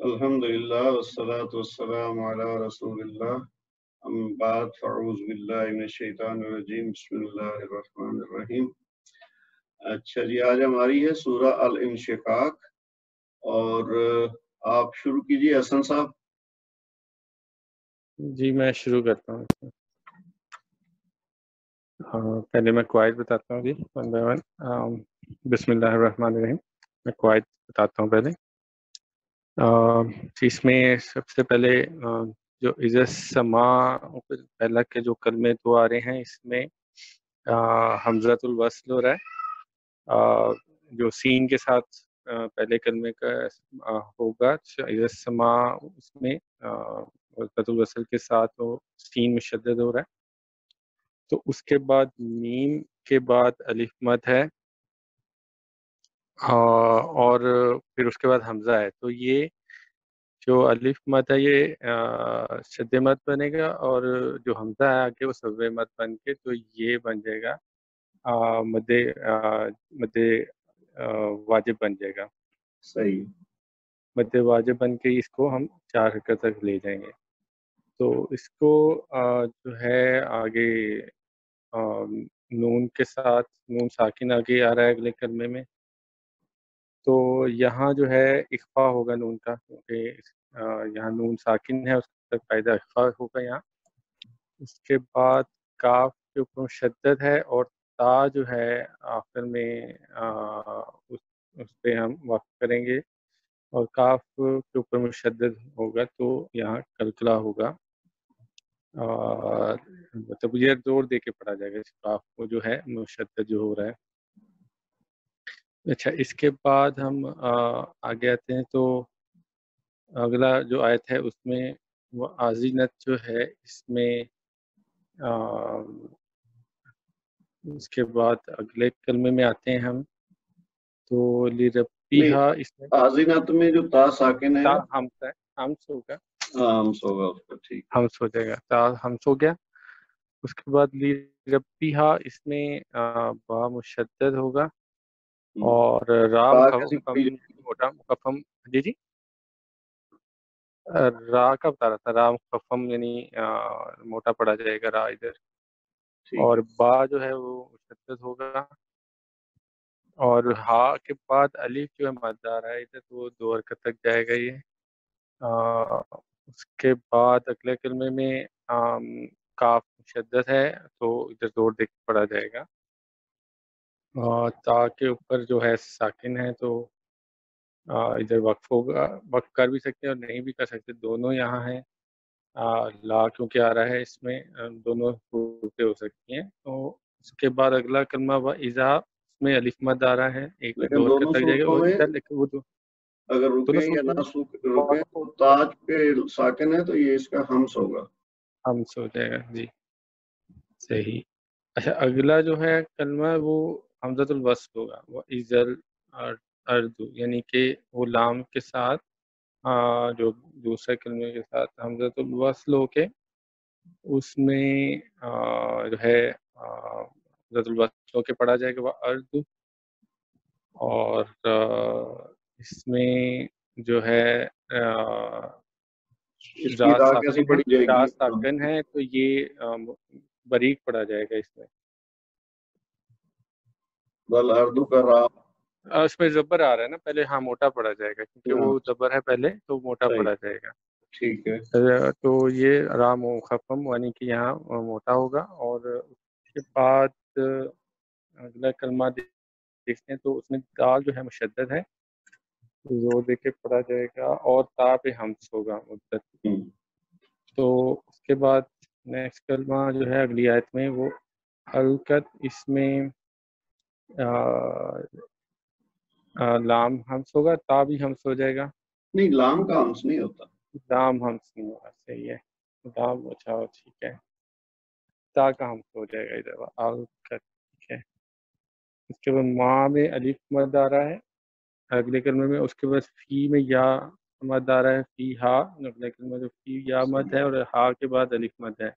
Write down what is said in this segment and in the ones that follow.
الحمدللہ والصلاة والسلام علی رسول اللہ اما بعد فاعوذ باللہ من الشیطان الرجیم بسم اللہ الرحمن الرحیم۔ اچھا جی، آج ہماری ہے سورہ الانشقاق اور آپ شروع کیجیے حسن صاحب۔ جی میں شروع کرتا ہوں۔ پہلے میں قواعد بتاتا ہوں جی ون بائی ون۔ بسم اللہ الرحمن الرحیم، میں قواعد بتاتا ہوں پہلے۔ اس میں سب سے پہلے جو اذا السماء پہلا کے جو کلمے دو آ رہے ہیں، اس میں حمزۃ الوصل ہو رہا ہے، جو سین کے ساتھ پہلے کلمے کا ہوگا اذا السماء، اس میں حمزۃ الوصل کے ساتھ وہ سین مشدد ہو رہا ہے۔ تو اس کے بعد میم کے بعد الف مد ہے، اور پھر اس کے بعد حمزہ ہے۔ تو یہ جو الف مد ہے یہ شد مد بنے گا، اور جو حمزہ ہے آگے وہ سب مد بن کے تو یہ بن جائے گا مد واجب بن جائے گا۔ صحیح، مد واجب بن کے اس کو ہم 4 حرکت تک لے جائیں گے۔ تو اس کو جو ہے آگے نون کے ساتھ نون ساکن آگے آ رہا ہے اگلے کلمے میں، تو یہاں جو ہے اخفا ہوگا نون کا، کیونکہ یہاں نون ساکن ہے، اس کا قاعدہ اخفا ہوگا یہاں۔ اس کے بعد کاف کے اوپر مشدد ہے، اور تا جو ہے آخر میں اس پہ ہم وقف کریں گے، اور کاف کے اوپر مشدد ہوگا تو یہاں کلکلا ہوگا، مطلب یہ زور دے کے پڑھا جائے گا اس کاف کو جو ہے مشدد جو ہو رہا ہے۔ اچھا، اس کے بعد ہم آگے آتے ہیں، تو اگلا جو آیت ہے اس میں وہ آزینت جو ہے، اس میں اس کے بعد اگلے کلمے میں آتے ہیں ہم، تو لربیہا، اس میں آزینت میں جو تا ساکن ہے تا ہمس ہے، ہمس ہوگا، ہمس ہوگا اس کا، ٹھیک ہے، ہمس ہو جائے گا، تا ہمس ہو گیا۔ اس کے بعد لربیہا، اس میں با مشدد ہوگا، اور را تا کیسی مخفم، پڑھی جائے گی؟ موٹا مخفم، جی را کا بتا رہا تھا، را مخفم یعنی موٹا پڑا جائے گا را ادھر، ٹھیک اور ہے، با جو ہے وہ مشدد ہوگا، اور ہا کے بعد الف جو ہے مد آ رہا ہے ادھر، تو وہ 2 حرکت تک جائے گا یہ۔ اس کے بعد اگلے کلمے میں کاف مشدد ہے، تو ادھر زور دے کے پڑھا جائے گا، تا کے اوپر جو ہے ساکن ہے، تو ادھر وقف ہوگا، وقف کر بھی سکتے ہیں اور نہیں بھی کر سکتے، دونوں یہاں ہیں۔ لا کیونکہ آ رہا ہے اس میں، دونوں صورتیں ہو سکتی ہیں۔ تو اس کے بعد اگلا کلمہ اذا، اس میں الف مد آ رہا ہے، ایک لیکن 2 دونوں حرکت تک جائے گا، صورتوں اور میں ادھر لیکن وہ اگر دونوں رکیں یا صورتوں نہ میں رکیں وقف تو تاج پہ ساکن ہے تو یہ اس کا ہمس ہوگا۔ ہمس ہو جائے گا، جی صحیح۔ اچھا، اگلا جو ہے کلمہ وہ حمزۃ الوصل ہوگا، وہ ازل اردو، یعنی کہ وہ لام کے ساتھ جو دوسرے کلمے کے ساتھ حمزۃ الوصل ہو کے اس میں جو ہے حمزۃ الوصل ہو کے پڑھا جائے گا وہ اردو، اور اس میں جو ہے اس کی راہ کیسی ساکن ہے، پڑھی جائے گی؟ ساکن ہے، تو یہ باریک پڑھا جائے گا اس میں۔ بل اردو کا راہ، اس میں زبر آ رہا ہے نا پہلے، ہاں موٹا پڑھا جائے گا، کیونکہ وہ زبر ہے پہلے تو موٹا صحیح، پڑھا جائے گا۔ ٹھیک ہے، تو یہ رام و خفم، یعنی کہ یہاں موٹا ہوگا، اور اس کے بعد اگلا کلمہ دیکھتے ہیں، تو اس میں دال جو ہے مشدد ہے، زور دے کے پڑھا جائے گا، اور تا پہ ہمس ہوگا مدت۔ تو اس کے بعد نیکسٹ کلمہ جو ہے اگلی آیت میں وہ حلقت، اس میں لام ہمس ہوگا، تا بھی ہمس ہو جائے گا، نہیں لام کا ہمس نہیں ہوتا، لام ہمس نہیں ہوگا، صحیح ہے، لام اچھا ٹھیک ہے، تا کا ہمس ہو جائے گا ادھر حلقت، ٹھیک ہے۔ اس کے بعد ماں میں الف مد آ رہا ہے اگلے کلمے میں، اس کے بعد فی میں یا مد آ رہا ہے، فی ہا، اگلے کلمے میں فی یا مد ہے، اور ہا کے بعد الف مد ہے۔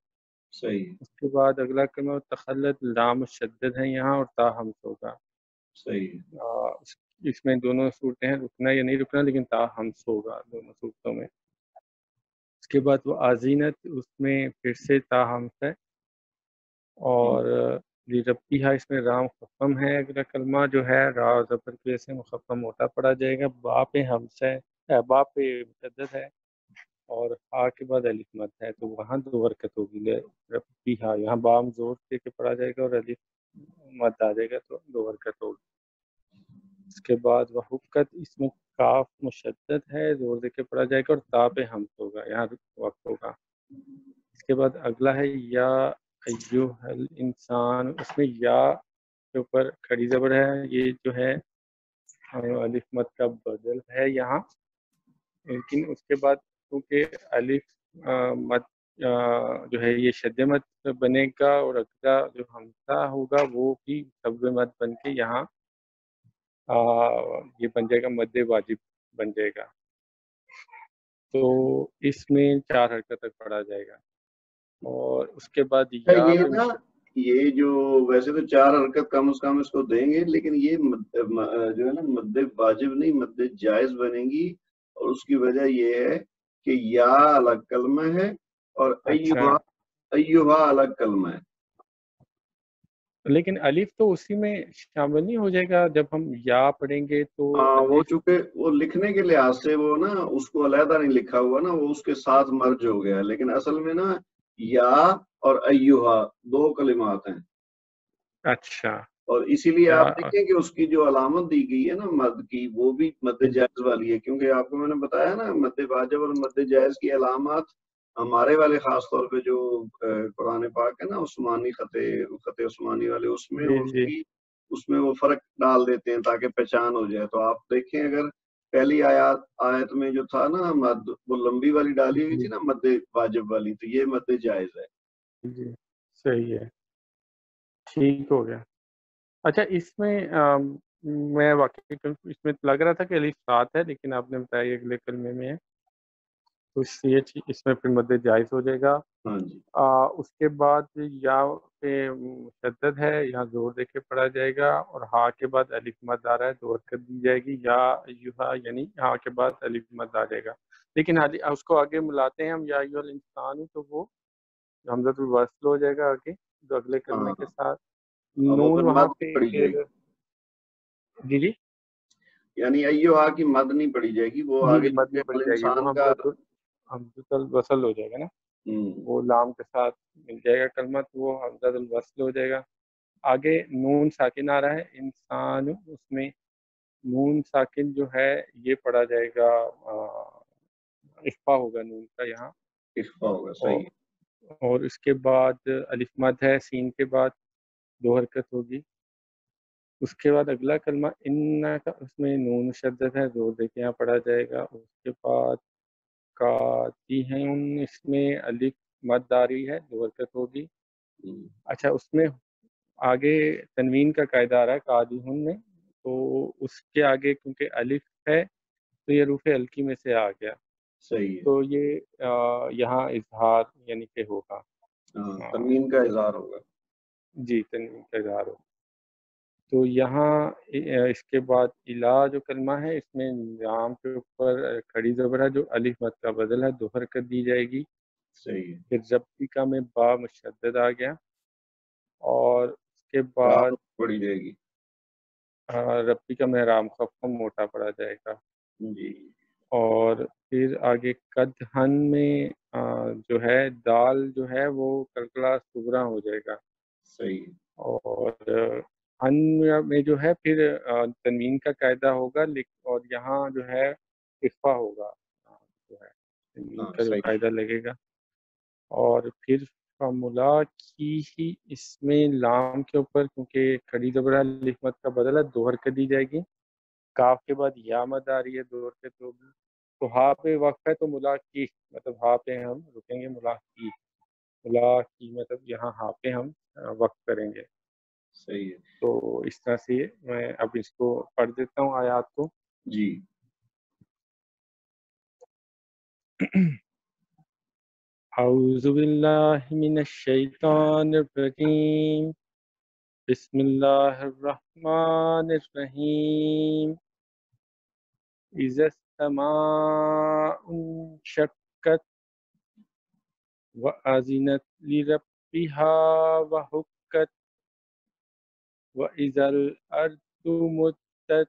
صحیح، اس کے بعد اگلا کلمہ تخلت، لام مشدد ہے یہاں، اور تا ہمس ہوگا۔ صحیح، اس اس میں دونوں صورتیں ہیں، رکنا یا نہیں رکنا، لیکن تا ہمس ہوگا دونوں صورتوں میں۔ اس کے بعد وہ آزینت، اس میں پھر سے تا ہمس ہے، اور ربیہ اس میں رام مخفم ہے، اگلا کلمہ جو ہے را زبر کی وجہ سے مخفم موٹا پڑا جائے گا، با پہ ہمس ہے، با پہ مشدد ہے، اور ہا کے بعد الف مد ہے، تو وہاں دو حرکت ہوگی ربیہ، یہاں بام زور دے کے پڑا جائے گا اور الف مد آ جائے گا تو دو حرکت ہوگی۔ اس کے بعد وہ حکت، اس میں کاف مشدد ہے، زور دے کے پڑا جائے گا اور تا پہ ہمس ہوگا، یہاں وقت ہوگا۔ اس کے بعد اگلا ہے یا ایوہ الانسان، اس میں یا کے اوپر کھڑی زبر ہے، یہ جو ہے الف مد کا بدل ہے یہاں، لیکن اس کے بعد کیونکہ الف مد جو ہے یہ شد مد بنے گا، اور اگلا جو ہمزہ ہوگا وہ بھی سب مد بن کے یہاں یہ بن جائے گا مد واجب بن جائے گا، تو اس میں چار حرکت تک پڑھا جائے گا۔ اور اس کے بعد یا یہ پہ نا، یہ جو ویسے تو چار حرکت کم از کم اس کو دیں گے، لیکن یہ جو ہے نا مد واجب نہیں مد جائز بنے گی، اور اس کی وجہ یہ ہے کہ یا الگ کلمہ ہے اور اچھا، ایوہا الگ کلمہ ہے۔ لیکن الف تو اسی میں شامل نہیں ہو جائے گا جب ہم یا پڑھیں گے تو وہ الف؟ چونکہ وہ لکھنے کے لحاظ سے وہ نا اس کو علیحدہ نہیں لکھا ہوا نا، وہ اس کے ساتھ مرج ہو گیا، لیکن اصل میں نا یا اور ایوہا دو کلمات ہیں، اچھا، اور اسی لیے یا آپ دیکھیں کہ اس کی جو علامت دی گئی ہے نا مد کی، وہ بھی مد جائز والی ہے، کیونکہ آپ کو میں نے بتایا نا مد واجب اور مد جائز کی علامات ہمارے والے خاص طور پہ جو قرآن پاک ہے نا عثمانی خط عثمانی والے، اس میں جی جی اس میں وہ فرق ڈال دیتے ہیں تاکہ پہچان ہو جائے۔ تو آپ دیکھیں اگر پہلی آیت میں جو تھا نا مد، وہ لمبی والی ڈالی ہوئی جی تھی نا مد واجب والی، تو یہ مد جائز ہے۔ جی، صحیح ہے، ٹھیک ہو گیا۔ اچھا، اس میں میں واقعی اس میں لگ رہا تھا کہ الف سات ہے، لیکن آپ نے بتایا اگلے کلمے میں ہے، تو اس میں پھر مد جائز ہو جائے گا۔ ہاں جی، اس کے بعد یا پہ مشدد ہے، یہاں زور دے کے پڑھا جائے گا، اور ہا کے بعد الف مد آ رہا ہے، دو حرکت دی جائے گی، یا ایوہا یعنی ہا کے بعد الف مد آ جائے گا، لیکن اس کو آگے ملاتے ہیں ہم یا ایوہ الانسان، تو وہ حمزۃ الوصل ہو جائے گا آگے جو اگلے کلمے ہاں، کے ساتھ، وہ نون پھر وہاں مد پہ پڑی جائے پھر گی، جی یعنی ایوہا کی مد نہیں پڑی جائے گی، وہ جی آگے مد نہیں پڑی جائے گی، وہ انسان کا۔ حمزۃ الوصل ہو جائے گا نا، وہ لام کے ساتھ مل جائے گا کلمہ، تو وہ حمزۃ الوصل ہو جائے گا۔ آگے نون ساکن آ رہا ہے انسان، اس میں نون ساکن جو ہے یہ پڑھا جائے گا، اخفا ہوگا نون کا یہاں، اخفا ہوگا، اور صحیح ہے۔ اور اس کے بعد الف مد ہے، سین کے بعد دو حرکت ہوگی۔ اس کے بعد اگلا کلمہ ان کا، اس میں نون شدت ہے، زور دے کے یہاں پڑھا جائے گا۔ اس کے بعد کاتی ہیں ان، اس میں الف مد آ رہی ہے، دو حرکت ہوگی۔ اچھا، اس میں آگے تنوین کا قاعدہ آ رہا ہے قادی ہن میں، تو اس کے آگے کیونکہ الف ہے تو یہ حروف الکی میں سے آ گیا، صحیح ہے، تو یہ یہاں اظہار یعنی کہ ہوگا، تنوین کا اظہار ہوگا۔ جی تنوین کا اظہار ہوگا۔ تو یہاں اس کے بعد الا جو کلمہ ہے، اس میں لام کے اوپر کھڑی زبر ہے جو الف مد کا بدل ہے، دو حرکت دی جائے گی۔ صحیح ہے، پھر ربیکا میں با مشدد آ گیا، اور اس کے رات بعد پڑی جائے گی۔ ربیکا میں رام خفم موٹا پڑا جائے گا، جی، اور پھر آگے قدحن میں جو ہے دال جو ہے وہ کلکلا صغرا ہو جائے گا، صحیح ہے، اور ہن میں جو ہے پھر تنوین کا قاعدہ ہوگا، اور یہاں جو ہے اخفا ہوگا، جو ہے تنوین کا جو صحیح قاعدہ لگے گا۔ اور پھر فملا کی ہی، اس میں لام کے اوپر کیونکہ کھڑی زبر ہے، الف مد کا بدل ہے، دو حرکت دی جائے گی۔ کاف کے بعد یا مد آ رہی ہے، دو حرکت ہوگی۔ تو ہا پہ وقف ہے تو ملا کی مطلب ہا پہ ہم رکیں گے، ملا کی مطلب یہاں ہا پہ ہم وقف کریں گے۔ صحیح ہے، تو اس طرح سے میں اب اس کو پڑھ دیتا ہوں آیات کو۔ جی، اعوذ باللہ من الشیطان الرجیم، بسم اللہ الرحمن الرحیم، إذا السماء انشقت وأذنت لربها وحقت وإذا الأرض مدت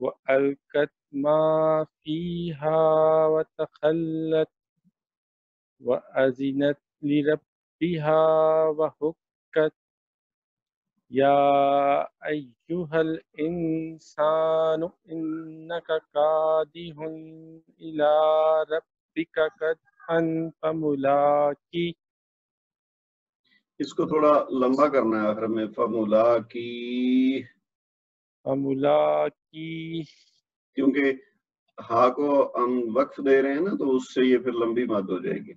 وألقت ما فيها وتخلت وأذنت لربها وحقت يا أيها الإنسان إنك كادح إلى ربك كدحا فملاقيه. اس کو تھوڑا لمبا کرنا ہے آخر میں، فملاقی، کیونکہ ہا کو ہم وقف دے رہے ہیں نا تو اس سے یہ پھر لمبی مد ہو جائے گی.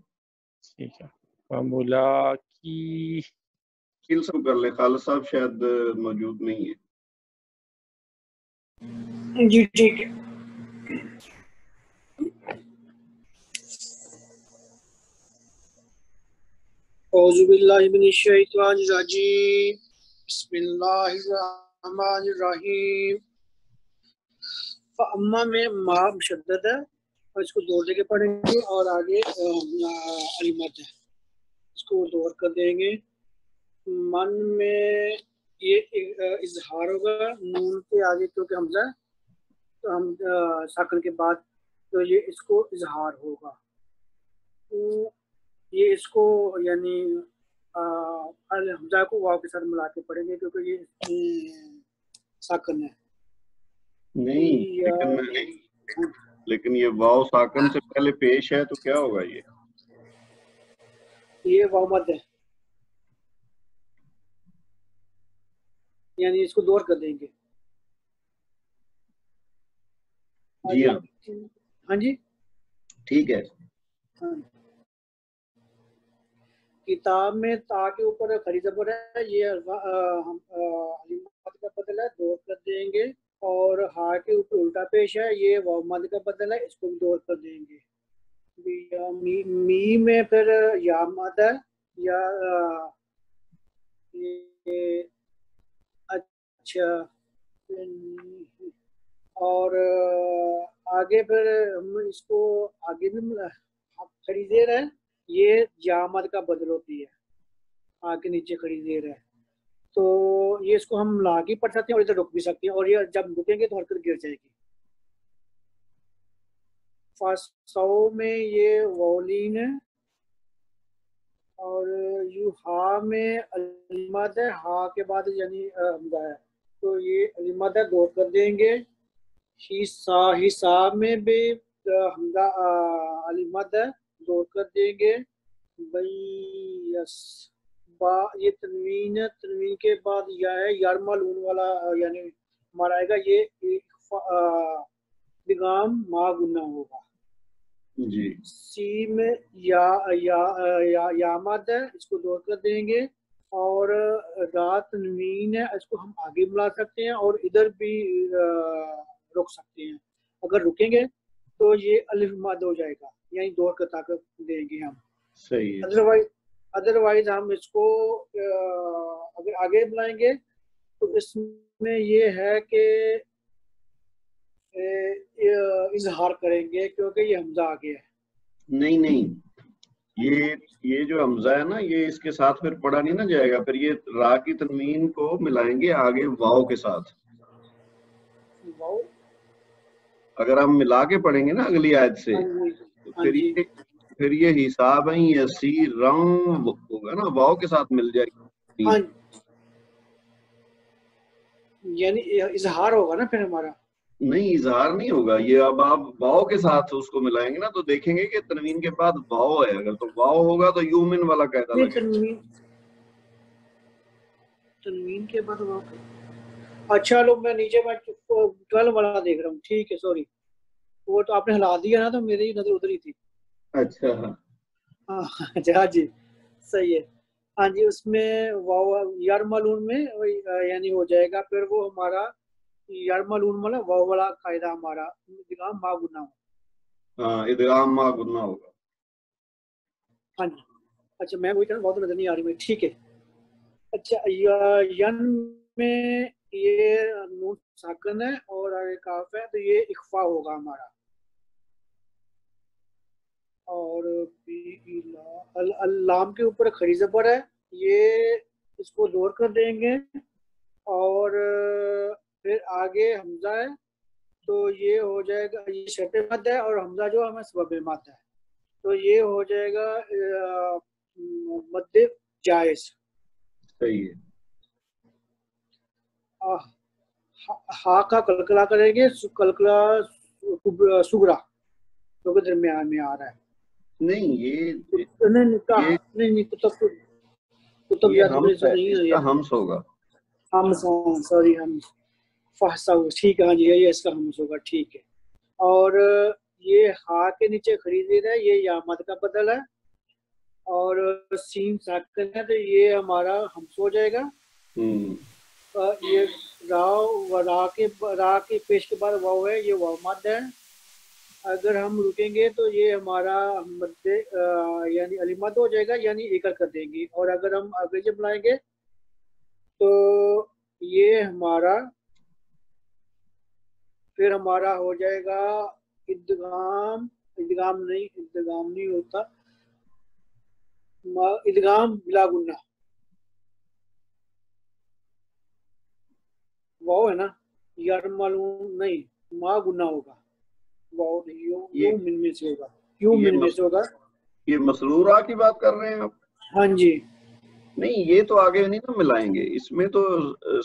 ٹھیک ہے، فملاقی. کل سب کر لیں، خالد صاحب شاید موجود نہیں ہے. جی ٹھیک ہے. اعوذ باللہ من الشیطان الرجیم، بسم اللہ الرحمن الرحیم. فاما میں ما مشدد ہے اور اس کو دور دے کے پڑھیں گے، اور آگے علمت ہے، اس کو دور کر دیں گے. من میں یہ اظہار ہوگا نون کے آگے، کیونکہ حمزہ تو ہم ساکن کے بعد تو یہ اس کو اظہار ہوگا. تو یہ اس کو یعنی حمزہ کو واو کے ساتھ ملا کے پڑھیں گے، کیونکہ یہ ساکن ہے. نہیں لیکن یہ واو ساکن سے پہلے پیش ہے تو کیا ہوگا؟ یہ واو مد ہے، یعنی اس کو دور کر دیں گے. جی ہاں ہاں جی ٹھیک ہے. کتاب میں تا کے اوپر خری زبر ہے، یہ علامت کا بدل ہے، دور کر دیں گے. اور ہا کے اوپر الٹا پیش ہے، یہ واو مد کا بدل ہے، اس کو بھی دور کر دیں گے. می میں پھر یا مد ہے، یا اچھا. اور آگے پھر ہم اس کو آگے بھی کھڑی زیر ہے، یہ جامد کا بدل ہوتی ہے، آگے نیچے کھڑی زیر ہے. تو یہ اس کو ہم لا کے پڑھ سکتے ہیں اور ادھر رک بھی سکتے ہیں، اور یہ جب رکیں گے تو حرکت گر جائے گی. فاسو میں یہ وولین ہے، اور یو ہا میں علمت ہے، ہا کے بعد یعنی حمزہ ہے، تو یہ علمت ہے، دور کر دیں گے. حساب میں بھی حمزہ علمت ہے، دور کر دیں گے. بیس با یہ تنوین ہے، تنوین کے بعد یا ہے، یارمالون والا یعنی ہمارا آئے گا، یہ ادغام ما گنا ہوگا. جی سی میں یا مد ہے، اس کو دور کر دیں گے. اور رات تنوین ہے، اس کو ہم آگے ملا سکتے ہیں اور ادھر بھی رک سکتے ہیں. اگر رکیں گے تو یہ الف مد ہو جائے گا، یعنی دور کا طاقت دیں گے ہم. صحیح ہے. ادروائز ہم اس کو اگر آگے بلائیں گے تو اس میں یہ ہے کہ اظہار کریں گے، کیونکہ یہ حمزہ آگے ہے. نہیں یہ جو حمزہ ہے نا، یہ اس کے ساتھ پھر پڑھا نہیں نہ جائے گا، پھر یہ را کی تنوین کو ملائیں گے آگے واو کے ساتھ. واو اگر ہم ملا کے پڑھیں گے نا اگلی آیت سے، تو پھر یہ حساب ہوگا نا، واو کے ساتھ مل جائے گی. یعنی اظہار ہوگا نا پھر ہمارا. نہیں اظہار نہیں ہوگا، یہ اب آپ واو کے ساتھ اس کو ملائیں گے نا تو دیکھیں گے کہ تنوین کے بعد واو ہے. اگر تو واو ہوگا تو یومن والا قاعدہ لگے. تنوین کے بعد واو. اچھا لو میں نیچے 12 والا دیکھ رہا ہوں. ٹھیک ہے، سوری، وہ تو آپ نے ہلا دیا نا تو میری نظر ادھر ہی تھی. اچھا ہاں جی صحیح ہے. ہاں جی، اس میں واو یارمالون میں یعنی ہو جائے گا، پھر وہ ہمارا یارمالون والا واو والا قاعدہ ہمارا ادغام ما گنا ہو. ہاں ادغام ما گنا ہوگا. ہاں جی. اچھا میں وہی کہہ رہا ہوں، بہت نظر نہیں آ رہی میں. ٹھیک ہے. اچھا ین میں یہ نون ساکن ہے اور آگے کاف ہے تو یہ اخفا ہوگا ہمارا. اور لام کے اوپر کھڑی زبر ہے، یہ اس کو دور کر دیں گے. اور پھر آگے حمزہ ہے تو یہ ہو جائے گا، یہ شرط مد ہے اور حمزہ جو ہمیں سبب مد ہے تو یہ ہو جائے گا مد جائز. صحیح ہے. ہا کا کلکلا کریں گے، کلکلا سگرا کیونکہ درمیان میں آ رہا ہے. نہیں یہ نہیں کتب یہ یاد ہمس ہے، نہیں اس ہے، کا ہمس ہوگا. ہم سوری ہم فحصہ ٹھیک ہے. ہاں جی یہ اس کا ہمس ہوگا ٹھیک ہے. اور یہ ہا کے نیچے خریدی ہے، یہ یامد کا بدل ہے اور سین ساکن ہے تو یہ ہمارا ہمس ہو جائے گا. یہ را کے پیش کے بعد واو ہے، یہ واو مد ہے. اگر ہم رکیں گے تو یہ ہمارا مد یعنی علی مد ہو جائے گا، یعنی ایکر کر دیں گے. اور اگر ہم آگے جب لائیں گے تو یہ ہمارا پھر ہمارا ہو جائے گا ادغام نہیں ہوتا، ادغام بلا گنہ. واو ہے نا، یرملون نہیں، ما گنہ ہوگا. واو یوں من میں سے ہوگا، یوں من میں سے ہوگا. یہ مسرورہ کی بات کر رہے ہیں آپ؟ ہاں جی. نہیں یہ تو آگے نہیں نا ملائیں گے، اس میں تو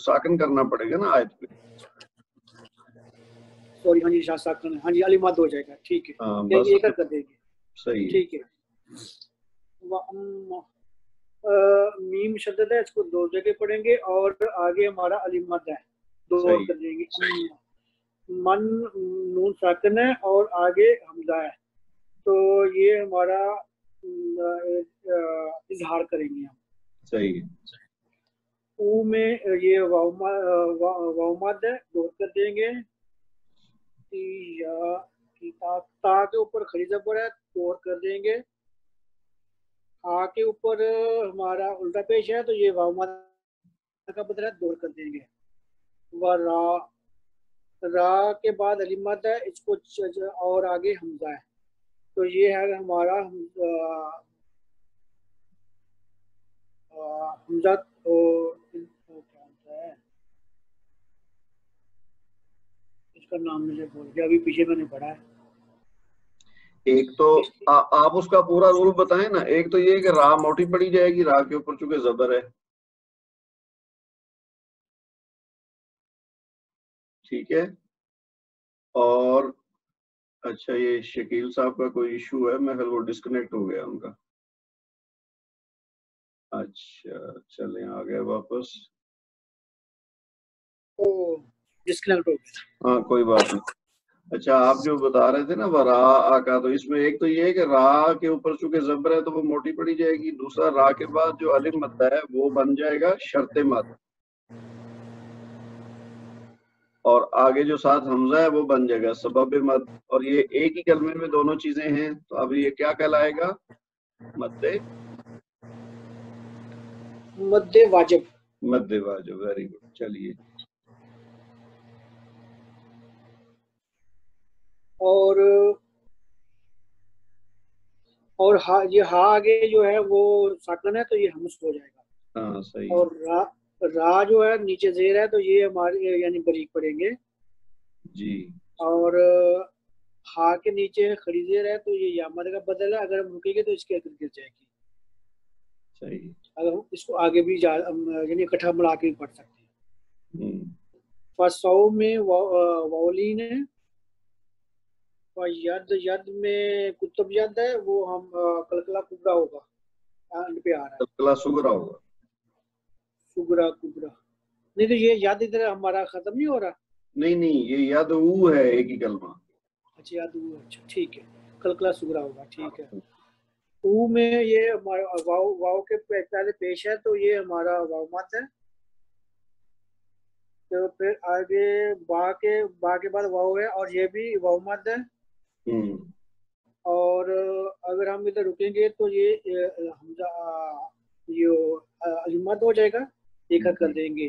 ساکن کرنا پڑے گا نا آیت پہ. سوری ہاں جی شاہ ساکن، ہاں جی علی مد ہو جائے گا ٹھیک ہے. بس ایک کر دیں گے صحیح ہے. ٹھیک ہے. میم شدد ہے، اس کو دو جگہ پڑھیں گے اور آگے ہمارا علی مد ہے، دو اور کر دیں گے. من نون ساکن ہے اور آگے حمزہ ہے تو یہ ہمارا اظہار کریں گے ہم. صحیح. او میں یہ واو مد ہے، دو کر دیں گے. تا کے اوپر کھڑی زبر ہے، دو کر دیں گے. آ کے اوپر ہمارا الٹا پیش ہے تو یہ واو مد کا بدل ہے، دو کر دیں گے. را کے بعد علی مد ہے، اس کو اور آگے حمزہ ہے تو یہ ہے ہمارا حمزہ. اس کا نام مجھے بول گیا، ابھی پیچھے میں نے پڑھا ہے. ایک تو آپ اس کا پورا رول بتائیں نا. ایک تو یہ کہ را موٹی پڑی جائے گی، را کے اوپر چونکہ زبر ہے. ٹھیک ہے. اور اچھا یہ شکیل صاحب کا کوئی ایشو ہے، میں وہ ڈسکنیکٹ ہو گیا ان کا. اچھا چلیں آ گئے واپس. ڈسکنیکٹ ہو گیا. ہاں کوئی بات نہیں. اچھا آپ جو بتا رہے تھے نا را کا، تو اس میں ایک تو یہ ہے کہ را کے اوپر چونکہ زبر ہے تو وہ موٹی پڑی جائے گی. دوسرا را کے بعد جو الف مد ہے وہ بن جائے گا شرط مد، اور آگے جو ساتھ حمزہ ہے وہ بن جائے گا سبب مد. اور یہ ایک ہی کلمے میں دونوں چیزیں ہیں تو اب یہ کیا کہلائے گا؟ مد واجب. مد واجب. Very good. چلیے. اور یہ ہا آگے جو ہے وہ ساکن ہے تو یہ ہمس ہو جائے گا. ہاں صحیح. اور را جو ہے نیچے زیر ہے تو یہ ہمارے یعنی بریک پڑیں گے جی. اور ہا کے نیچے کھڑی زیر ہے تو یہ یامد کا بدل ہے. اگر ہم رکیں گے تو اس کے اندر گر جائے گی. صحیح. اگر ہم اس کو آگے بھی یعنی اکٹھا ملا کے بھی پڑھ سکتے ہیں. فسو میں واولین ہے، ید میں کتب ید ہے، وہ ہم کلکلا کبرا ہوگا، پہ آ رہا ہے کلکلا سگرا ہوگا. سگرا کبرا نہیں تو یہ یاد ادھر ہمارا ختم نہیں ہو رہا. نہیں یہ یاد او ہے ایک ہی کلمہ. اچھا یاد او. اچھا ٹھیک ہے، کلکلا سگرا ہوگا ٹھیک ہے. او میں یہ ہمارا واو کے پہلے پیش ہے تو یہ ہمارا واو مد ہے. تو پھر آگے با کے بعد واو ہے اور یہ بھی واو مد ہے. اور اگر ہم ادھر رکیں گے تو یہ حمزہ یہ علامت ہو جائے گا، ایک کر دیں گے.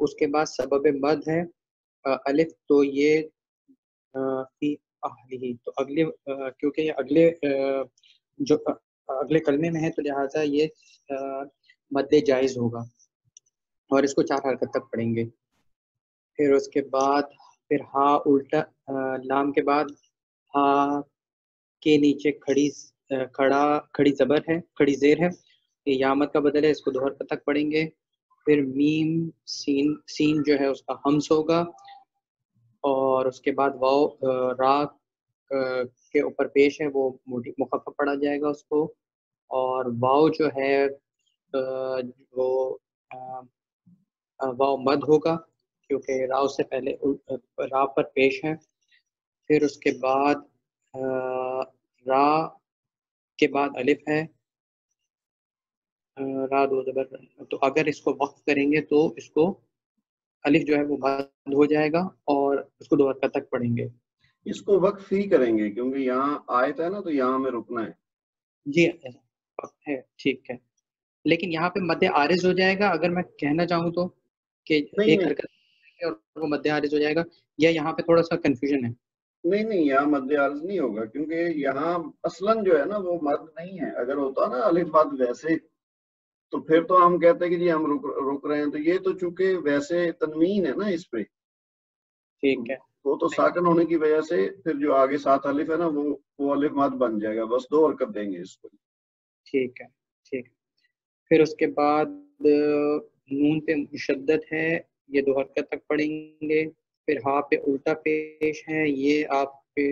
اس کے بعد سبب مد ہے الف، تو یہ فی اہلہ، تو اگلے کیونکہ یہ اگلے جو اگلے کلمے میں ہے تو لہٰذا یہ مد جائز ہوگا، اور اس کو 4 حرکت تک پڑھیں گے۔ پھر اس کے بعد پھر ہا الٹا لام کے بعد ہا کے نیچے کھڑی زبر ہے، کھڑی زیر ہے، یہ یامت کا بدل ہے، اس کو 2 حرکت تک پڑھیں گے۔ پھر میم سین جو ہے اس کا ہمس ہوگا، اور اس کے بعد واو را کے اوپر پیش ہے وہ مخفف پڑھا جائے گا اس کو، اور واو جو ہے وہ واو مد ہوگا کیونکہ را سے پہلے را پر پیش ہے۔ پھر اس کے بعد را کے بعد الف ہے، را 2 زبر، تو اگر اس کو وقف کریں گے تو اس کو الف جو ہے وہ بند ہو جائے گا، اور اس کو 2 حرکت تک پڑھیں گے۔ اس کو وقف ہی کریں گے کیونکہ یہاں آیت ہے نا، تو یہاں میں رکنا ہے۔ جی ہے، ٹھیک ہے، لیکن یہاں پہ مد عارض ہو جائے گا اگر میں کہنا چاہوں تو، کہ ایک حرکت اور وہ مد عارض ہو جائے گا، یا یہاں پہ تھوڑا سا کنفیوژن ہے؟ نہیں، یہاں مد عارض نہیں ہوگا کیونکہ یہاں اصلاً جو ہے نا وہ مد نہیں ہے۔ اگر ہوتا نا الف مد ویسے تو پھر تو ہم کہتے ہیں کہ جی ہم رک رہے ہیں، تو یہ تو چونکہ ویسے تنوین ہے نا اس پہ، ٹھیک ہے، وہ تو ساکن ہونے کی وجہ سے پھر جو آگے 7 الف ہے نا وہ الف مد بن جائے گا، بس 2 حرکت دیں گے اس کو۔ ٹھیک ہے، ٹھیک۔ پھر اس کے بعد نون پہ مشدد ہے، یہ 2 حرکت تک پڑھیں گے۔ پھر ہا پہ الٹا پیش ہے، یہ آپ پہ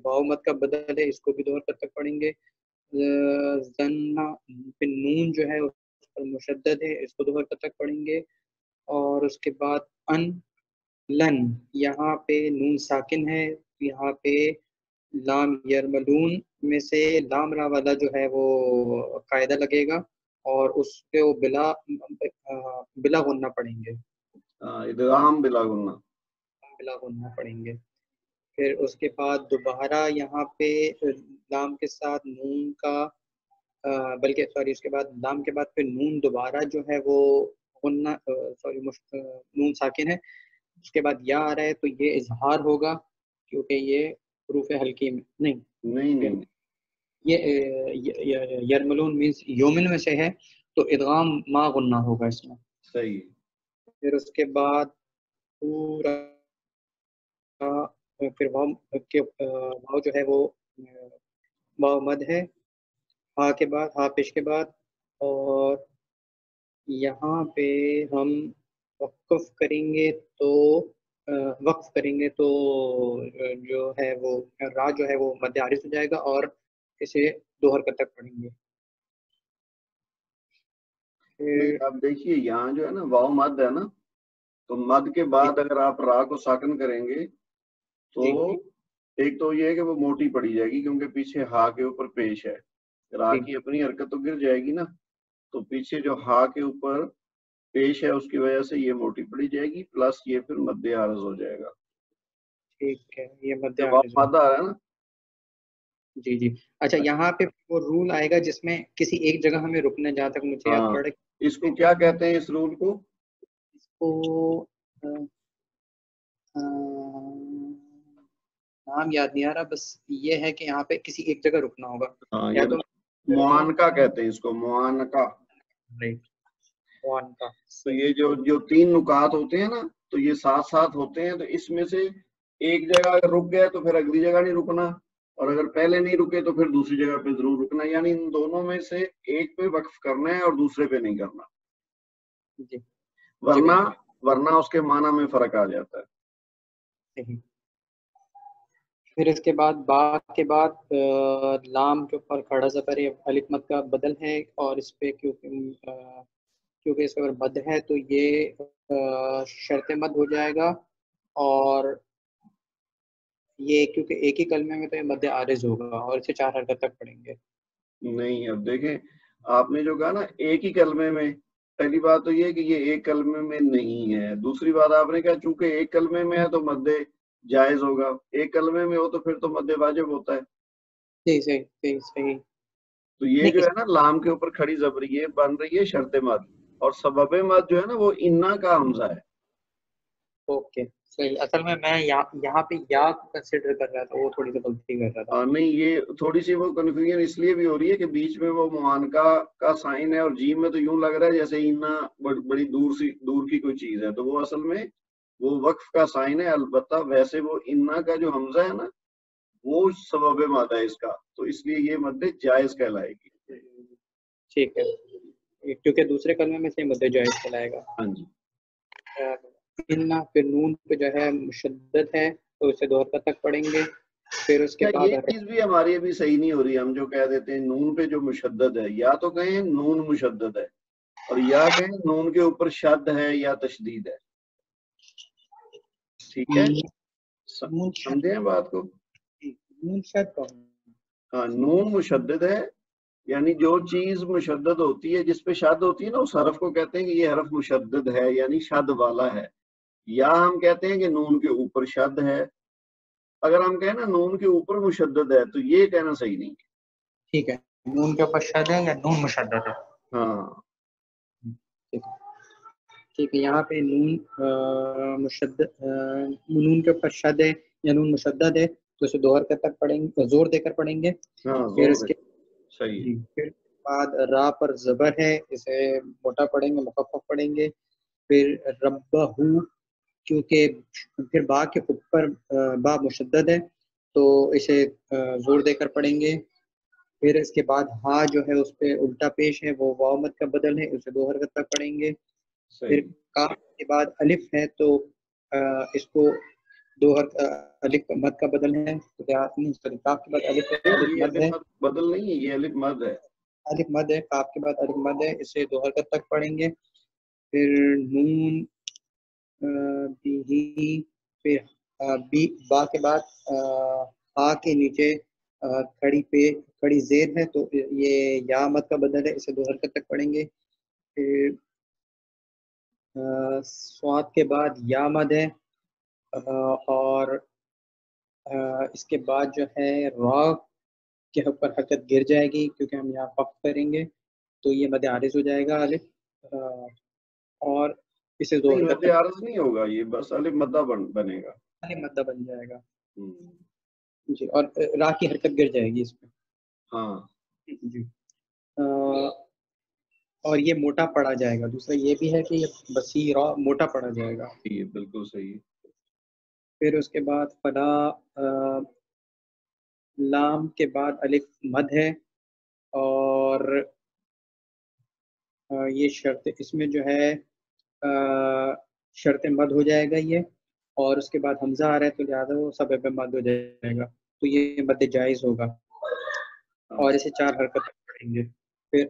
واو مد کا بدل ہے، اس کو بھی 2 حرکت تک پڑھیں گے۔ پہ نون جو ہے اس پر مشدد ہے، اس کو 2 حرکت تک پڑھیں گے۔ اور اس کے بعد ان لن، یہاں پہ نون ساکن ہے، یہاں پہ لام یرملون میں سے لام را والا جو ہے وہ قاعدہ لگے گا، اور اس پہ وہ بلا غنہ پڑھیں گے، ادغام بلا غنہ، بلا غنہ پڑھیں گے۔ پھر اس کے بعد دوبارہ یہاں پہ لام کے ساتھ نون کا بلکہ سوری اس کے بعد لام کے بعد پھر نون دوبارہ جو ہے وہ غنہ نون ساکن ہے، اس کے بعد یا آ رہا ہے تو یہ اظہار ہوگا کیونکہ یہ حروف حلقی میں نہیں یہ یرملون مینس یومن میں سے ہے، تو ادغام ما غنہ ہوگا اس میں، صحیح۔ پھر اس کے بعد پورا پھر واو جو ہے وہ واو مد ہے، ہا کے بعد ہا پیش کے بعد، اور یہاں پہ ہم وقف کریں گے تو جو ہے وہ را جو ہے وہ مد عارض ہو جائے گا، اور اسے 2 حرکت تک پڑھیں گے۔ اب دیکھیے یہاں جو ہے نا واو مد ہے نا، تو مد کے بعد اگر آپ را کو ساکن کریں گے تو ایک تو یہ ہے کہ وہ موٹی پڑی جائے گی کیونکہ پیچھے ہا کے اوپر پیش ہے، را کی اپنی حرکت تو گر جائے گی نا، تو پیچھے جو ہا کے اوپر پیش ہے اس کی وجہ سے یہ موٹی پڑی جائے گی، پلس یہ پھر مد عارض ہو جائے گا۔ ٹھیک ہے، یہ مد عارض آ رہا ہے نا۔ جی اچھا، یہاں پہ وہ رول آئے گا جس میں کسی ایک جگہ ہمیں رکنا، جہاں تک مجھے یاد پڑے۔ اس کو کیا کہتے ہیں اس رول کو؟ اس کو نام یاد نہیں آ رہا، بس یہ ہے کہ یہاں پہ کسی ایک جگہ رکنا ہوگا، یا تو معانقہ کہتے ہیں اس کو، معانقہ۔ تو یہ جو 3 نکات ہوتے ہیں نا تو یہ ساتھ ساتھ ہوتے ہیں، تو اس میں سے ایک جگہ اگر رک گئے تو پھر اگلی جگہ نہیں رکنا، اور اگر پہلے نہیں رکے تو پھر دوسری جگہ پہ ضرور رکنا، یعنی ان دونوں میں سے ایک پہ وقف کرنا ہے اور دوسرے پہ نہیں کرنا، ورنہ اس کے معنی میں فرق آ جاتا ہے۔ پھر اس کے بعد با کے بعد لام کے اوپر کھڑا زبر الف مد کا بدل ہے، اور اس پہ کیونکہ اس پر مد ہے تو یہ شرط مد ہو جائے گا، اور یہ کیونکہ ایک ہی کلمے میں تو یہ مد عارض ہوگا، اور اسے 4 حرکت تک پڑھیں گے۔ نہیں، اب دیکھیں آپ نے جو کہا نا ایک ہی کلمے میں، پہلی بات تو یہ کہ یہ ایک کلمے میں نہیں ہے، دوسری بات آپ نے کہا چونکہ ایک کلمے میں ہے تو مد جائز ہوگا، ایک کلمے میں ہو تو پھر تو مد واجب ہوتا ہے۔ صحیح۔ تو یہ جو ہے نا لام کے اوپر کھڑی زبر یہ بن رہی ہے شرط مد، اور سبب مد جو ہے نا وہ انا کا حمزہ ہے، اوکے صحیح. اصل میں یہاں پہ یا کنسیڈر کر رہا تھا, وہ تھوڑی سی غلطی کر رہا تھا. نہیں یہ تھوڑی سی وہ کنفیوژن اس لیے بھی ہو رہی ہے کہ بیچ میں وہ معانکہ کا سائن ہے اور جیم میں تو یوں لگ رہا ہے جیسے اینا بڑی دور کی کوئی چیز ہے, تو وہ اصل میں وہ وقف کا سائن ہے. البتہ ویسے وہ انا کا جو حمزہ ہے نا وہ سبب مد ہے اس کا, تو اس لیے یہ مد جائز کہلائے گی. ٹھیک ہے, کیونکہ دوسرے کلمے میں سے مد جائز کہلائے گا. ہاں جی. انا پھر نون پہ جو ہے مشدد ہے تو اسے 2 حرکت تک پڑھیں گے. پھر اس کے بعد یہ چیز بھی ہماری ابھی صحیح نہیں ہو رہی. ہم جو کہہ دیتے ہیں نون پہ جو مشدد ہے, یا تو کہیں نون مشدد ہے اور یا کہیں نون کے اوپر شد ہے یا تشدید ہے. ٹھیک ہے, سمجھے ہیں بات کو؟ نون شد کا ہاں نون مشدد ہے, یعنی جو چیز مشدد ہوتی ہے جس پہ شد ہوتی ہے نا اس حرف کو کہتے ہیں کہ یہ حرف مشدد ہے یعنی شد والا ہے. یا ہم کہتے ہیں کہ نون کے اوپر شد ہے. اگر ہم کہیں نا نون کے اوپر مشدد ہے تو یہ کہنا صحیح نہیں ہے. ٹھیک ہے, نون کے اوپر شد ہے یا نون مشدد ہے. ہاں ٹھیک ہے, یہاں پہ نون مشدد نون کے اوپر شد ہے یا نون مشدد ہے تو اسے 2 حرکت تک پڑھیں گے, زور دے کر پڑھیں گے. ہاں پھر اس کے صحیح. پھر بعد را پر زبر ہے, اسے موٹا پڑھیں گے, مخفف پڑھیں گے. پھر ربہ, کیونکہ پھر با کے اوپر با مشدد ہے تو اسے زور دے کر پڑھیں گے. پھر اس کے بعد ہا جو ہے اس پہ الٹا پیش ہے, وہ واو مد کا بدل ہے, اسے 2 حرکت تک پڑھیں گے. پھر کاف کے بعد الف ہے تو اس کو 2 الف مد کا بدل ہے, تو کاف کے بعد الف مد ہے, بدل نہیں ہے, یہ الف مد ہے. الف مد ہے, کاف کے بعد الف مد ہے, اسے 2 حرکت تک پڑھیں گے. پھر نون بھی, پھر با کے بعد ہا کے نیچے کھڑی زیر ہے تو یہ یا مد کا بدل ہے, اسے 2 حرکت تک پڑھیں گے. پھر سواد کے بعد یا مد ہے اور اس کے بعد جو ہے را کے اوپر حرکت گر جائے گی کیونکہ ہم یہاں فقط کریں گے تو یہ مد عارض ہو جائے گا الف, اور اسے 2 حرکت مد عارض نہیں ہوگا, یہ بس الف مدہ بنے گا, الف مدہ بن جائے گا. جی, اور را کی حرکت گر جائے گی اس میں. ہاں جی, اور یہ موٹا پڑا جائے گا. دوسرا یہ بھی ہے کہ یہ بصیرہ موٹا پڑا جائے گا. یہ بالکل صحیح. پھر اس کے بعد فلا, لام کے بعد الف مد ہے اور یہ شرط اس میں جو ہے شرط مد ہو جائے گا یہ, اور اس کے بعد حمزہ آ رہا ہے تو لہٰذا وہ سبب مد ہو جائے گا تو یہ مد جائز ہوگا اور اسے 4 حرکت پڑھیں گے. پھر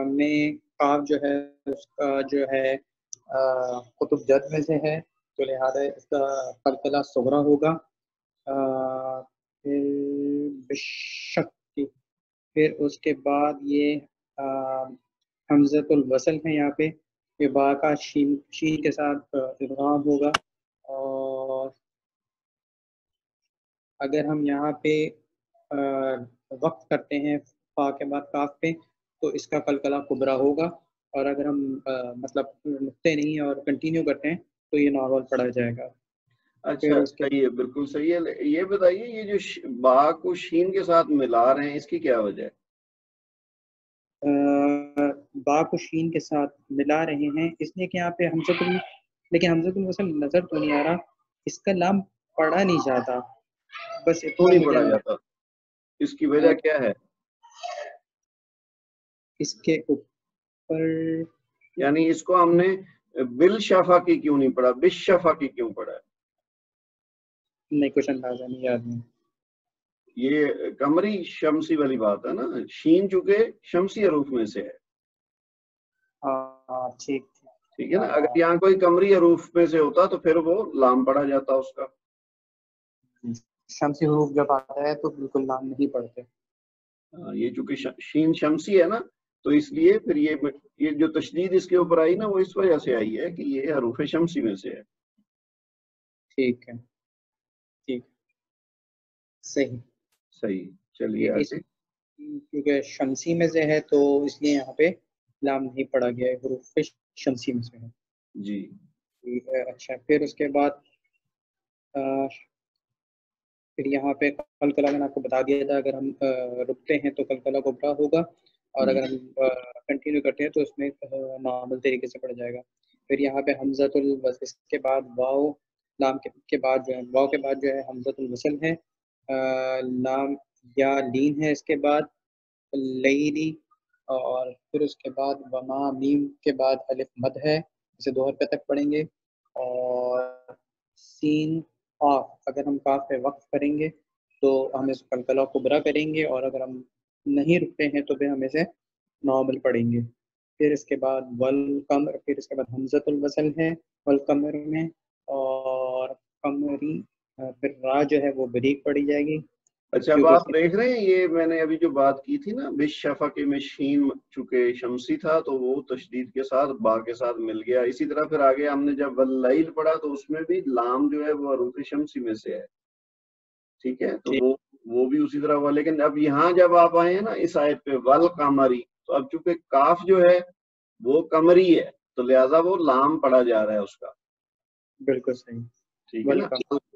میں قاف جو ہے اس کا جو ہے قطب جد میں سے ہے تو لہٰذا اس کا قلقلہ صغرا ہوگا. پھر اس کے بعد یہ حمزۃ الوصل ہے, یہاں پہ یہ با کا شین کے ساتھ ادغام ہوگا. اور اگر ہم یہاں پہ وقف کرتے ہیں فا کے بعد کاف پہ تو اس کا قلقلہ کبرا ہوگا, اور اگر ہم مطلب رکتے نہیں اور کنٹینیو کرتے ہیں تو یہ نارمل پڑھا جائے گا. اچھا صحیح ہے, بالکل صحیح ہے. یہ بتائیے یہ جو با کو شین کے ساتھ ملا رہے ہیں اس کی کیا وجہ ہے؟ با کو شین کے ساتھ ملا رہے ہیں اس لیے کہ یہاں پہ لیکن حمزۃ الوصل نظر تو نہیں آ رہا, اس کا لام پڑھا نہیں جاتا, بس کیوں نہیں پڑھا جاتا, اس کی وجہ کیا ہے؟ اس کے اوپر یعنی اس کو ہم نے بالشفا کی کیوں نہیں پڑھا, بالشفا کی کیوں پڑھا ہے؟ نہیں, کچھ اندازہ نہیں یاد نہیں. یہ قمری شمسی والی بات ہے نا, شین چونکہ شمسی حروف میں سے ہے. ہاں ٹھیک ہے نا, اگر یہاں کوئی قمری حروف میں سے ہوتا تو پھر وہ لام پڑھا جاتا اس کا. شمسی حروف جب آتا ہے تو بالکل لام نہیں پڑھتے. یہ چونکہ شین شمسی ہے نا تو اس لیے پھر یہ جو تشدید اس کے اوپر آئی نا وہ اس وجہ سے آئی ہے کہ یہ حروف شمسی میں سے ہے. ٹھیک ہے, ٹھیک, صحیح. چلیے آگے. کیونکہ شمسی میں سے ہے تو اس لیے یہاں پہ لام نہیں پڑھا گیا ہے, حروف شمسی میں سے ہے. جی, اچھا پھر اس کے بعد پھر یہاں پہ قلقلہ میں نے آپ کو بتا دیا تھا، اگر ہم رکتے ہیں تو قلقلہ کبرا ہوگا، اور اگر ہم کنٹینیو کرتے ہیں تو اس میں نارمل طریقے سے پڑ جائے گا۔ پھر یہاں پہ حمزۃ الوصل، اس کے بعد واو، لام کے بعد جو ہے واو کے بعد جو ہے حمزۃ الوصل ہے، لام یا لین ہے اس کے بعد لیلی، اور پھر اس کے بعد وما، میم کے بعد الف مد ہے، اسے 2 حرکت تک پڑھیں گے، اور سین قاف، اگر ہم قاف پہ وقف کریں گے تو ہم اس قلقلہ کبرا کریں گے، اور اگر ہم نہیں رکتے ہیں تو پھر ہم اسے نارمل پڑھیں گے۔ پھر اس کے بعد والقمر، پھر اس کے بعد حمزۃ الوصل ہے والقمر میں، اور قمری، پھر را جو ہے وہ بریک پڑھی جائے گی، اچھا اب کیونکہ اس آپ کے دیکھ رہے ہیں یہ میں نے ابھی جو بات کی تھی نا، بالشفق میں شین چونکہ شمسی تھا تو وہ تشدید کے ساتھ با کے ساتھ مل گیا۔ اسی طرح پھر آگے ہم نے جب واللیل پڑھا تو اس میں بھی لام جو ہے وہ حروف شمسی میں سے ہے، ٹھیک ہے، تو وہ بھی اسی طرح ہوا۔ لیکن اب یہاں جب آپ آئے ہیں نا اس آیت پہ والقمری، تو اب چونکہ کاف جو ہے وہ قمری ہے تو لہٰذا وہ لام پڑھا جا رہا ہے اس کا، بالکل صحیح، ٹھیک ہے نا،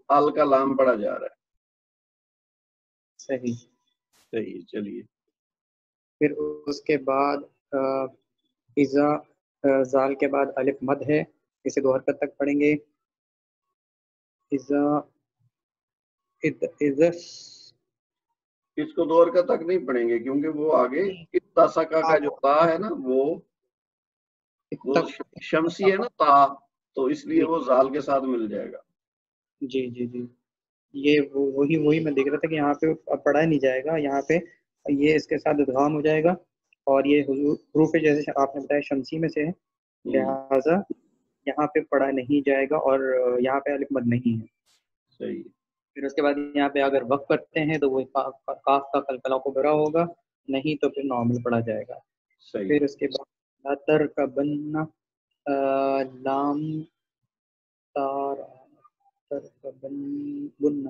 ال کا لام پڑھا جا رہا ہے، صحیح۔ صحیح، چلیے۔ پھر اس کے بعد اذا، زال کے بعد الف مد ہے، اسے 2 حرکت تک پڑھیں گے، اذا، اس کو 2 حرکت تک نہیں پڑھیں گے کیونکہ وہ آگے اتسقا کا جو تا ہے نا وہ شمسی ہے نا تا، تو اس لیے وہ زال کے ساتھ مل جائے گا۔ جی جی جی، یہ وہی میں دیکھ رہا تھا کہ یہاں پہ پڑھا نہیں جائے گا، یہاں پہ یہ اس کے ساتھ ادغام ہو جائے گا، اور یہ حروف جیسے آپ نے بتایا شمسی میں سے ہے، لہٰذا یہاں پہ پڑھا نہیں جائے گا، اور یہاں پہ الف مد نہیں ہے۔ صحیح۔ پھر اس کے بعد یہاں پہ اگر وقف کرتے ہیں تو وہ کاف کا قلقلہ کبرا ہوگا، نہیں تو پھر نارمل پڑھا جائے گا۔ صحیح۔ پھر اس کے بعد لا ترکبن، لام تار ترکبن،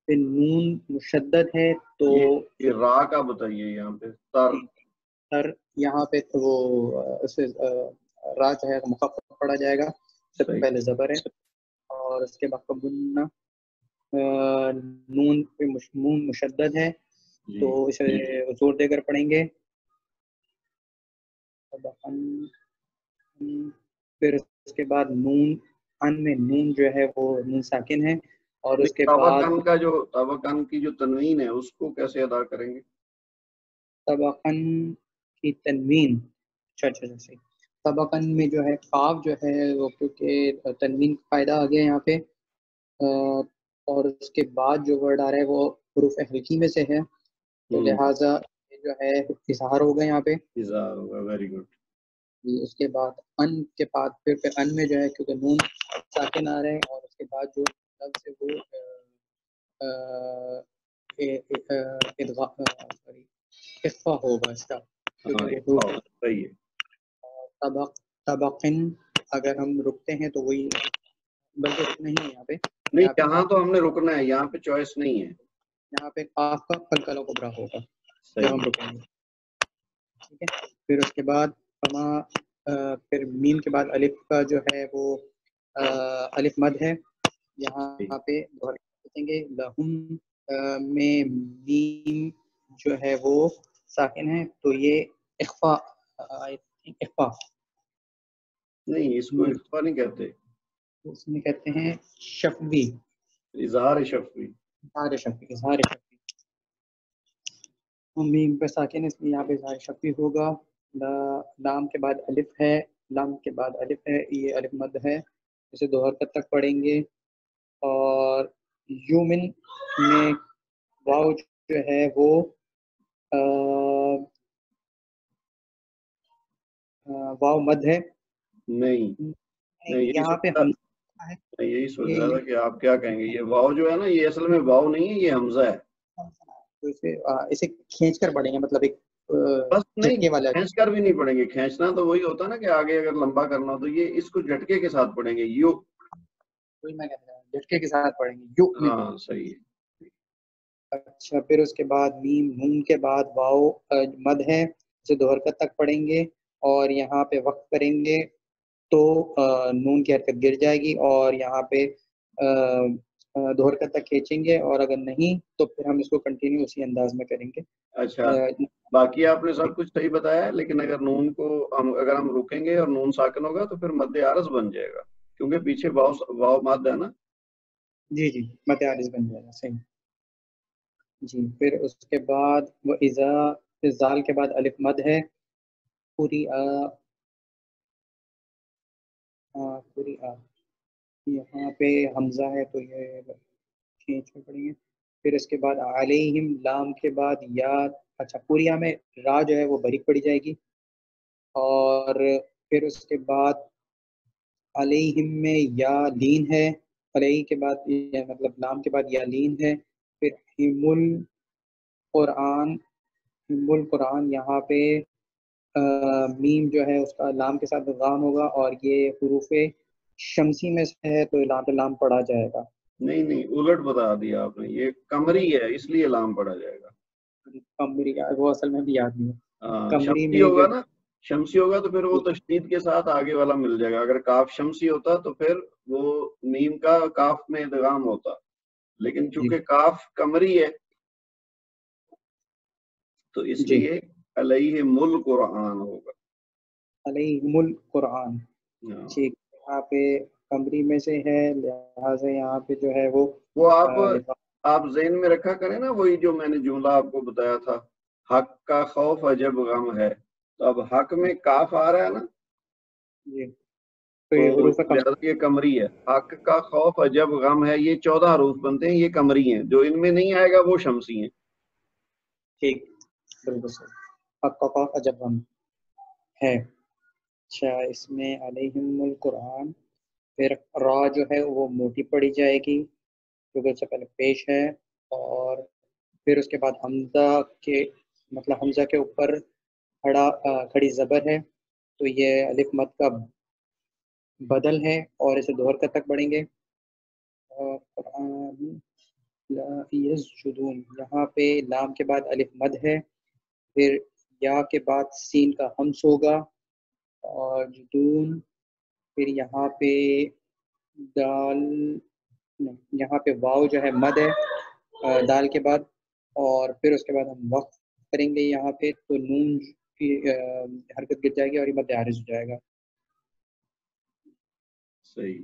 پھر نون مشدد ہے تو یہ را کا بتائیے یہاں پہ تر، یہاں پہ تو وہ اسے را جو ہے مخفف پڑھا جائے گا، سب سے پہلے زبر ہے، اور اس کے بعد کبن، نون پہ نون مشدد ہے تو اسے زور دے کر پڑھیں گے، پھر اس کے بعد نون، ان میں نون جو ہے وہ نون ساکن ہے، اور اس کے بعد طبقن کی جو تنوین ہے اس کو کیسے ادا کریں گے؟ طبقن کی تنوین، اچھا صحیح، طبقن میں جو ہے قاف جو ہے وہ کیونکہ تنوین کا فائدہ آ گیا یہاں پہ، اور اس کے بعد جو ورڈ آ رہا ہے وہ حروف حلقی میں سے ہے، تو لہٰذا یہ جو ہے اظہار ہوگا یہاں پہ، اظہار ہوگا، ویری گڈ۔ اس کے بعد ان کے بعد پھر ان میں جو ہے کیونکہ نون ساکن آ رہے ہیں، اور اس کے بعد جو لفظ ہے وہ اخفا ہوگا اس کا، صحیح ہے۔ طبقن اگر ہم رکتے ہیں تو وہی، بلکہ رکنا ہی ہے یہاں پہ، نہیں یہاں تو ہم نے رکنا ہے، یہاں پہ چوائس نہیں ہے، یہاں پہ قاف کا قلقلہ کبرا ہوگا جب ہم رکیں گے، ٹھیک ہے۔ پھر اس کے بعد پھر میم کے بعد الف کا جو ہے وہ الف مد ہے، یہاں پہ دیکھیں گے لہم میں میم جو ہے وہ ساکن ہے، تو یہ اخفا نہیں، اس کو اخفا نہیں کہتے، اس میں کہتے ہیں شفوی، اظہار شفوی، اظہار شفوی، میم پہ ساکن اس لیے یہاں پہ اظہار شفوی ہوگا۔ لام کے بعد الف ہے، لام کے بعد الف ہے، یہ الف مد ہے، اسے 2 حرکت تک پڑھیں گے، اور یومن میں واو جو ہے وہ واو مد ہے، نہیں یہاں پہ ہم یہی سوچ رہا تھا کہ آپ کیا کہیں گے، یہ واو جو ہے نا یہ اصل میں واو نہیں ہے، یہ حمزہ ہے، تو اسے کھینچ کر پڑھیں گے، مطلب ایک بس نہیں جھٹکے والا، کھینچ کر بھی نہیں پڑھیں گے، کھینچنا تو وہی ہوتا ہے نا کہ آگے اگر لمبا کرنا ہو تو یہ اس کو جھٹکے کے ساتھ پڑھیں گے، یو، وہی میں کہتا ہوں جھٹکے کے ساتھ پڑھیں گے، یو میں۔ ہاں صحیح ہے۔ اچھا پھر اس کے بعد میم، نون کے بعد واو مد ہے، اسے 2 حرکت تک پڑھیں گے، اور یہاں پہ وقف کریں گے تو نون کی حرکت گر جائے گی اور یہاں پہ دو حرکت تک کھینچیں گے، اور اگر نہیں تو پھر ہم اس کو کنٹینیو اسی انداز میں کریں گے. اچھا باقی آپ نے سب کچھ صحیح بتایا ہے، لیکن اگر نون کو اگر ہم روکیں گے اور نون ساکن ہوگا تو پھر مد عارض بن جائے گا، کیونکہ پیچھے واو مد ہے نا. جی جی مد عارض بن جائے گا، صحیح. جی پھر اس کے بعد وہ اذا، زال کے بعد الف مد ہے، پوری پوری یہاں پہ حمزہ ہے تو یہ کھینچنے پڑیں گے. پھر اس کے بعد علیہم، لام کے بعد یا، اچھا پوری میں را جو ہے وہ باریک پڑی جائے گی. اور پھر اس کے بعد علیہم میں یا لین ہے، علیہ کے بعد مطلب لام کے بعد یا لین ہے. پھر ہم القرآن، ہم القرآن یہاں پہ میم جو ہے اس کا لام کے ساتھ غام ہوگا، اور یہ حروف شمسی میں سے ہے تو لام پہ لام پڑا جائے گا. نہیں نہیں الٹ بتا دیا آپ نے، یہ قمری ہے اس لیے لام پڑا جائے گا. قمری، وہ اصل میں بھی یاد نہیں ہے. قمری شمسی میں ہوگا جو نا، شمسی ہوگا تو پھر وہ تشدید کے ساتھ آگے والا مل جائے گا. اگر کاف شمسی ہوتا تو پھر وہ میم کا کاف میں ادغام ہوتا، لیکن چونکہ کاف قمری ہے تو اس لیے علیہم القرآن ہوگا. علیہم القرآن. ٹھیک، یہاں پہ قمری میں سے ہے لہٰذا یہاں پہ جو ہے وہ آپ ذہن میں رکھا کریں نا، وہی جو میں نے جملہ آپ کو بتایا تھا، حق کا خوف عجب غم ہے. تو اب حق میں کاف آ رہا ہے نا، تو یہ قمری ہے. حق کا خوف عجب غم ہے، یہ 14 حروف بنتے ہیں، یہ قمری ہیں. جو ان میں نہیں آئے گا وہ شمسی ہیں. ٹھیک بالکل صحیح. حق کا خوف عجب غم ہے. اچھا اس میں علیہم القرآن، پھر را جو ہے وہ موٹی پڑی جائے گی کیونکہ اس سے پہلے پیش ہے. اور پھر اس کے بعد حمزہ کے مطلب حمزہ کے اوپر کھڑی زبر ہے تو یہ الف مد کا بدل ہے اور اسے دو حرکت تک پڑھیں گے. یسجدون، یہاں پہ لام کے بعد الف مد ہے، پھر یا کے بعد سین کا ہمس ہوگا اور جدون. پھر یہاں پہ دال، یہاں پہ واو جو ہے مد ہے دال کے بعد، اور پھر اس کے بعد ہم وقف کریں گے یہاں پہ تو نون کی حرکت گر جائے گی اور یہ مد عارض ہو جائے گا. صحیح.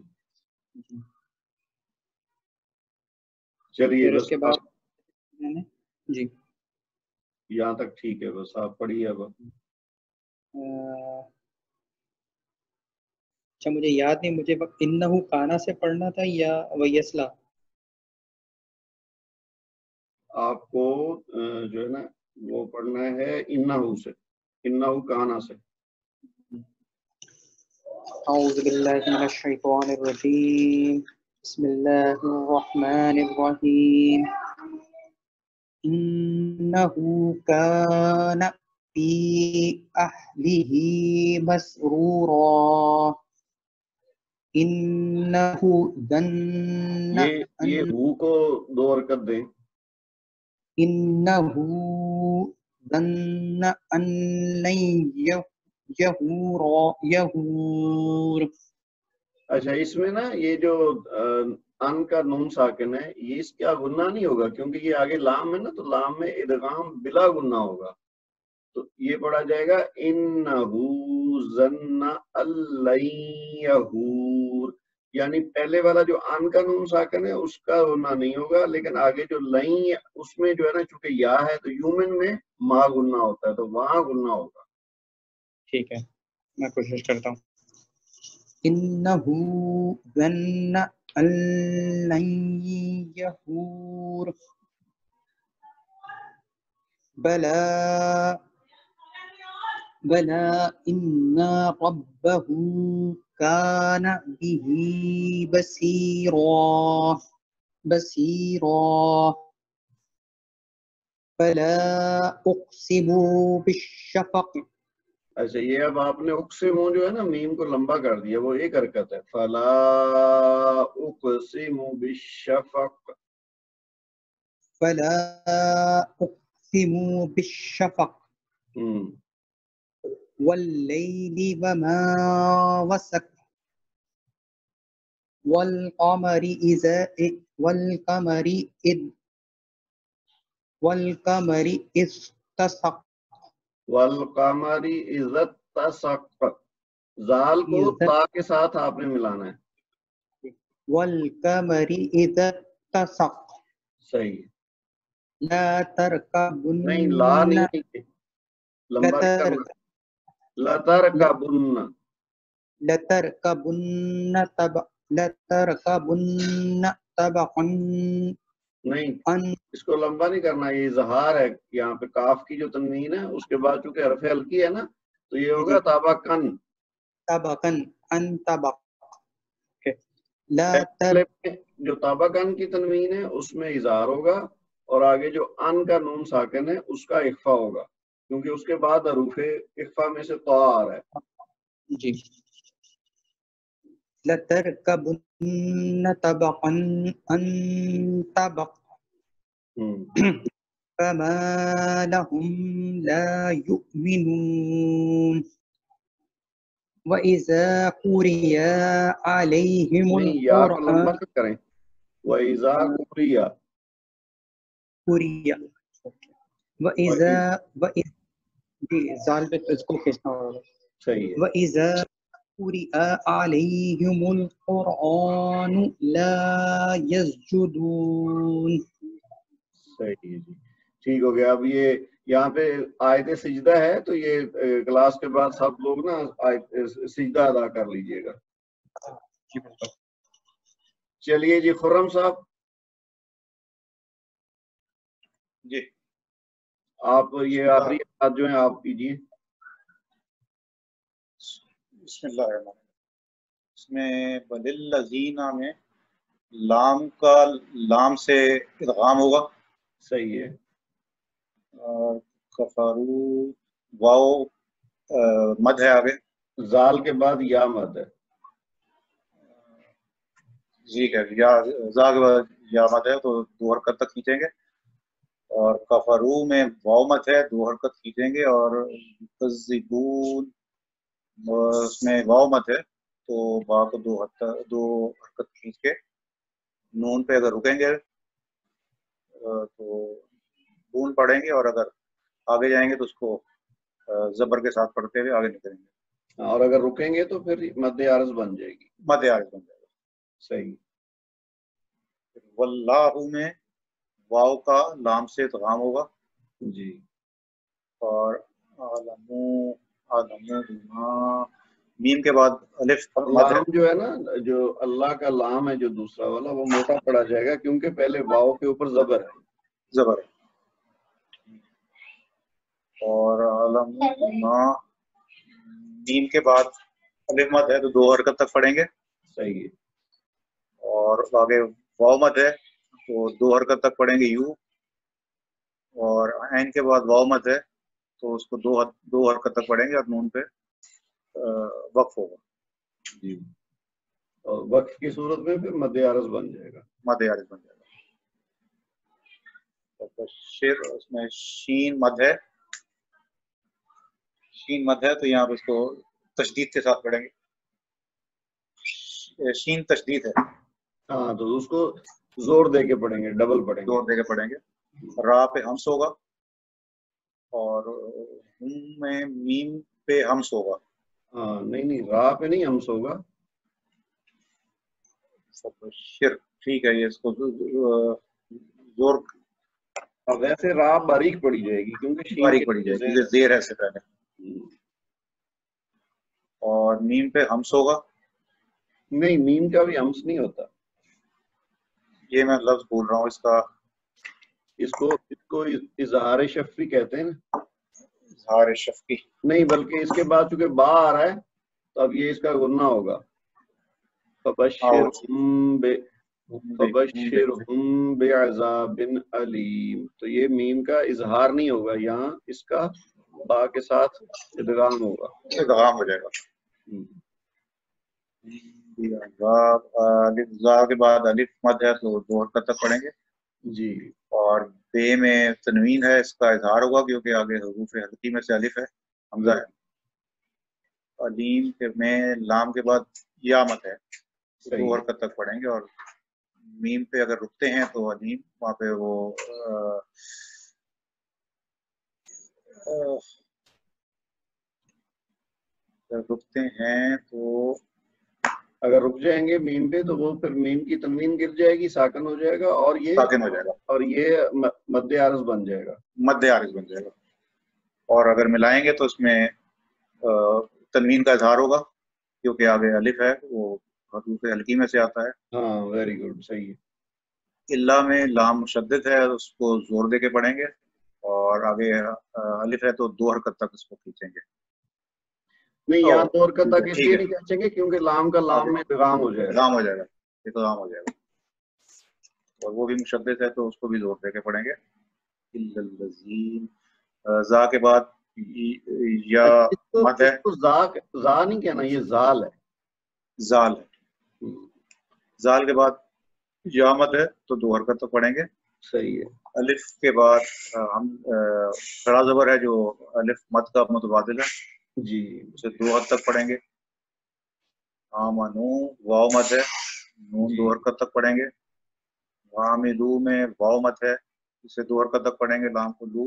چلیے اس کے بعد جی یہاں تک ٹھیک ہے، بس آپ پڑھیے اب. اچھا مجھے یاد نہیں، مجھے انہو کانا سے پڑھنا تھا یا ویسلا؟ آپ کو جو ہے نا وہ پڑھنا ہے انہو سے، انہو کانا سے. اعوذ باللہ من الشیطان الرجیم، بسم اللہ الرحمن الرحیم. انہو کان فی اہلہ مسرورا، انہو ظن، یہ ہو کو دو حرکت دیں. انہو ظن ان لن یہور. اچھا اس میں نا یہ جو ان کا نون ساکن ہے، یہ اس کا غنہ نہیں ہوگا کیونکہ یہ آگے لام ہے نا، تو لام میں ادغام بلا غنہ ہوگا. تو یہ پڑھا جائے گا انہو ظن ان لن یہور، یعنی پہلے والا جو ان کا نون ساکن ہے اس کا غنہ نہیں ہوگا، لیکن آگے جو لن اس میں جو ہے نا چونکہ یا ہے تو یومن میں ما غنہ ہوتا ہے تو وہاں غنہ ہوگا. ٹھیک ہے میں کوشش کرتا ہوں. انہو ظن ان لن یہور بلا ان ربہ کان بہ بصیرا. فلا اقسم بالشفق. اچھا یہ اب آپ نے اقسم جو ہے نا میم کو لمبا کر دیا، وہ ایک حرکت ہے. فلا اقسم بالشفق، فلا اقسم بالشفق واللیل وما وسق. والقمر إذ اتسق والقمری اذا اتسق، زال کو تا کے ساتھ آپ نے ملانا ہے. والقمر إذا اتسق صحیح. لا تركبن نہیں لا نہیں ہے، لمبا نہیں کرنا. لترکبن لتركبن طبقا نہیں، اس کو لمبا نہیں کرنا، یہ اظہار ہے. یہاں پہ کاف کی جو تنوین ہے اس کے بعد چونکہ حرف ہلکی ہے نا تو یہ ہوگا طبقن. طبقا ان طبق. لا پہلے جو طبقن کی تنوین ہے اس میں اظہار ہوگا اور آگے جو ان کا نون ساکن ہے اس کا اخفا ہوگا کیونکہ اس کے بعد حروف اخفا میں سے طا آ رہا ہے. جی لتركبن طبقا عن طبق فما لهم لا يؤمنون وإذا قرئ عليهم نہیں یا کو لمبا القرآن نہ کریں. وَإِذَا قُرِئَ وإذا زال پہ اس کو کھینچنا ہوگا. صحیح ہے. وإذا قرئ عليهم القرآن لا يسجدون. صحیح جی ٹھیک ہو گیا. اب یہ یہاں پہ آیت سجدہ ہے تو یہ کلاس کے بعد سب لوگ نا سجدہ ادا کر لیجئے گا. چلیے جی خرم صاحب جی آپ یہ آخری بات جو ہے آپ کیجیے. بسم اللہ الرحمن الرحیم. اس میں وللذین میں لام سے ادغام ہوگا. صحیح ہے. اور کفرو واو مد ہے آگے. زال کے بعد یا مد ہے. ٹھیک ہے یا زا کے بعد یا مد ہے تو 2 حرکت تک کھینچیں گے. اور کفرو میں واو مد ہے 2 حرکت کھینچیں گے. اور یکذبون اس میں واو مد ہے تو با کو 2 حرکت کھینچ کے نون پہ اگر رکیں گے تو بون پڑھیں گے اور اگر آگے جائیں گے تو اس کو زبر کے ساتھ پڑھتے ہوئے آگے نکلیں گے. اور اگر رکیں گے تو پھر مد عارض بن جائے گی. مد عارض بن جائے گا. صحیح. واللہ میں واو کا لام سے ادغام ہوگا. جی. اور عالمو بما میم کے بعد الف مد ہے. لام جو ہے نا جو اللہ کا لام ہے جو دوسرا والا وہ موٹا پڑا جائے گا کیونکہ پہلے واو کے اوپر زبر ہے. زبر ہے. اور عالمو بما میم کے بعد الف مد ہے تو 2 حرکت تک پڑھیں گے. صحیح ہے. اور آگے واو مد ہے تو 2 حرکت تک پڑھیں گے یو. اور عین کے بعد واو مد ہے تو اس کو 2 حرکت تک پڑھیں گے اور نون پہ وقف ہوگا. جی. اور وقف کی صورت میں پھر مد عارض بن جائے گا. مد عارض بن جائے گا. بشر اس میں شین مد ہے. شین مد ہے تو یہاں پہ اس کو تشدید کے ساتھ پڑھیں گے. شین تشدید ہے. ہاں تو اس کو زور دے کے پڑھیں گے، ڈبل پڑھیں گے. زور دے کے پڑھیں گے. را پہ ہمس ہوگا اور ہم میں میم پہ ہمس ہوگا. ہاں نہیں را پہ نہیں ہمس ہوگا. شر ٹھیک ہے. یہ اس کو زور ویسے را باریک پڑی جائے گی کیونکہ باریک پڑی جائے گی زیر ہے سے پہلے. اور میم پہ ہمس ہوگا. نہیں میم کا بھی ہمس نہیں ہوتا. یہ میں لفظ بول رہا ہوں اس کو اظہار شفقی کہتے ہیں نا. اظہار شفقی نہیں بلکہ اس کے بعد چونکہ با آ رہا ہے تو اب یہ اس کا غنہ ہوگا. فبشرہم بعذاب علیم. تو یہ میم کا اظہار نہیں ہوگا، یہاں اس کا با کے ساتھ ادغام ہوگا. ادغام ہو جائے گا. زا کے بعد الف مد ہے تو 2 حرکت تک پڑھیں گے. جی. اور بے میں تنوین ہے اس کا اظہار ہوگا کیونکہ آگے حروف حلقی میں سے الف ہے، حمزہ ہے. علیم کے میں لام کے بعد یا مد ہے دو حرکت تک پڑھیں گے. اور میم پہ اگر رکتے ہیں تو علیم وہاں پہ وہ رکتے ہیں تو اگر رک جائیں گے میم پہ تو وہ پھر میم کی تنوین گر جائے گی، ساکن ہو جائے گا، اور یہ ساکن ہو جائے گا اور یہ مد عارض بن جائے گا. مد عارض بن جائے گا. اور اگر ملائیں گے تو اس میں تنوین کا اظہار ہوگا کیونکہ آگے الف ہے، وہ حروف حلقی میں سے آتا ہے. ہاں ویری گڈ، صحیح ہے. اللہ میں لام مشدد ہے، اس کو زور دے کے پڑھیں گے. اور آگے الف ہے تو دو حرکت تک اس کو کھینچیں گے. نہیں، یہاں دو حرکت تک اس ٹھیک لیے ہے، نہیں کھینچیں گے کیونکہ لام کا لام میں ادغام ہو جائے گا. ادغام ہو جائے گا، ادغام ہو جائے گا. اور وہ بھی مشدد ہے تو اس کو بھی زور دے کے پڑھیں گے. الذین زا کے بعد یا مد ہے، زا نہیں کہنا، یہ زال ہے. زال ہے. زال کے بعد یا مد ہے تو دو حرکت تک پڑھیں گے. صحیح ہے. الف کے بعد ہم کھڑا زبر ہے جو الف مد کا متبادل ہے، جی اسے دو حد تک پڑھیں گے. آمنو واو مد ہے، نون دو حرکت تک پڑھیں گے. حامدو میں واو مد ہے، اسے دو حرکت تک پڑھیں گے، لام کو لو.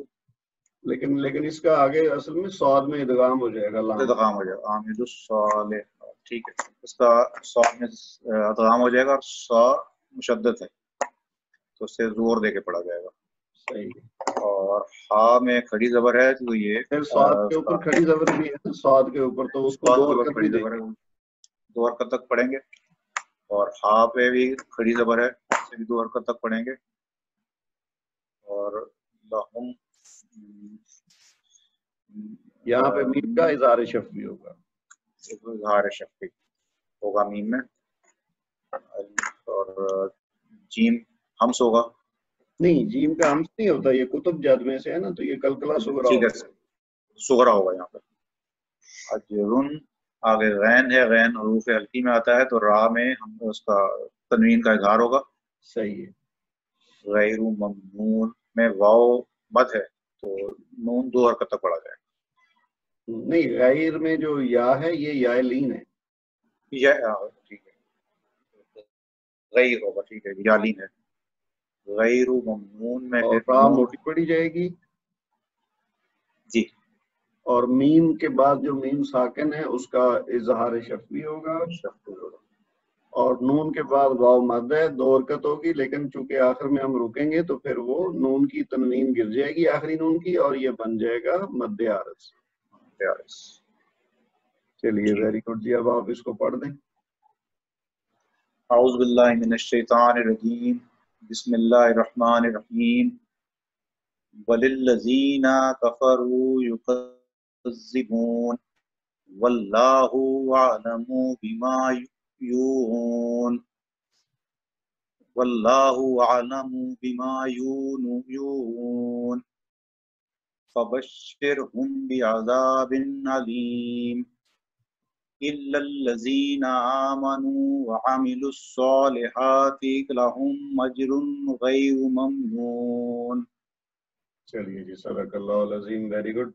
لیکن اس کا آگے اصل میں صاد میں ادغام ہو جائے گا. لام ادغام ہو جائے گا. حامد الصالح، ٹھیک ہے، اس کا صاد میں ادغام ہو جائے گا. اور صا مشدد ہے تو اس سے زور دے کے پڑھا جائے گا. صحیح ہے. اور ہا میں کھڑی زبر ہے تو یہ پھر صاد کے اوپر کھڑی زبر بھی ہے نا، صاد کے اوپر، تو اس کو دو حرکت بھی دیں گے. دو حرکت تک پڑھیں گے. اور ہا پہ بھی کھڑی زبر ہے، اسے بھی دو حرکت تک پڑھیں گے. اور لہم یہاں پہ میم کا اظہار شفوی ہوگا. اظہار شفوی ہوگا میم میں. اور جیم ہمس ہوگا. نہیں، جیم کا ہمس نہیں ہوتا، یہ کتب جد میں سے ہے نا، تو یہ کلکلا سغرا ٹھیک ہے، ہوگا. سغرا ہوگا یہاں پہ. اجرن آگے غین ہے، غین حروف حلقی میں آتا ہے تو را میں ہم اس کا تنوین کا اظہار ہوگا. صحیح ہے. غیر ممنون میں واو مد ہے تو نون دو حرکت تک پڑھا جائے گا. نہیں، غیر میں جو یا ہے یہ یا لین ہے. ٹھیک ہے، غیر ہوگا، ٹھیک ہے، یا لین ہے. غیر ممنون میں اور را موٹی پڑی جائے گی. جی. اور میم کے بعد جو میم ساکن ہے اس کا اظہار شفوی ہوگا. اور نون کے بعد واو مد ہے، دو حرکت ہوگی، لیکن چونکہ آخر میں ہم رکیں گے تو پھر وہ نون کی تنوین گر جائے گی آخری نون کی، اور یہ بن جائے گا مد عارض. چلیے ویری گڈ جی. اب آپ اس کو پڑھ دیں. اعوذ باللہ من الشیطان الرجیم، بسم اللہ الرحمن الرحیم. وَلِلَّذِينَ كَفَرُوا يُكَذِّبُونَ وَاللَّهُ أَعْلَمُ بِمَا يُوعُونَ وَاللَّهُ أَعْلَمُ بِمَا يُوعُونَ فَبَشِّرْهُم بِعَذَابٍ أَلِيمٍ إِلَّا الَّذِينَ آمَنُوا وَعَمِلُوا الصَّالِحَاتِ لَهُمْ أَجْرٌ غَيْرُ مَمْنُونٍ. چلیے جی، صدق اللہ العظیم. Very good.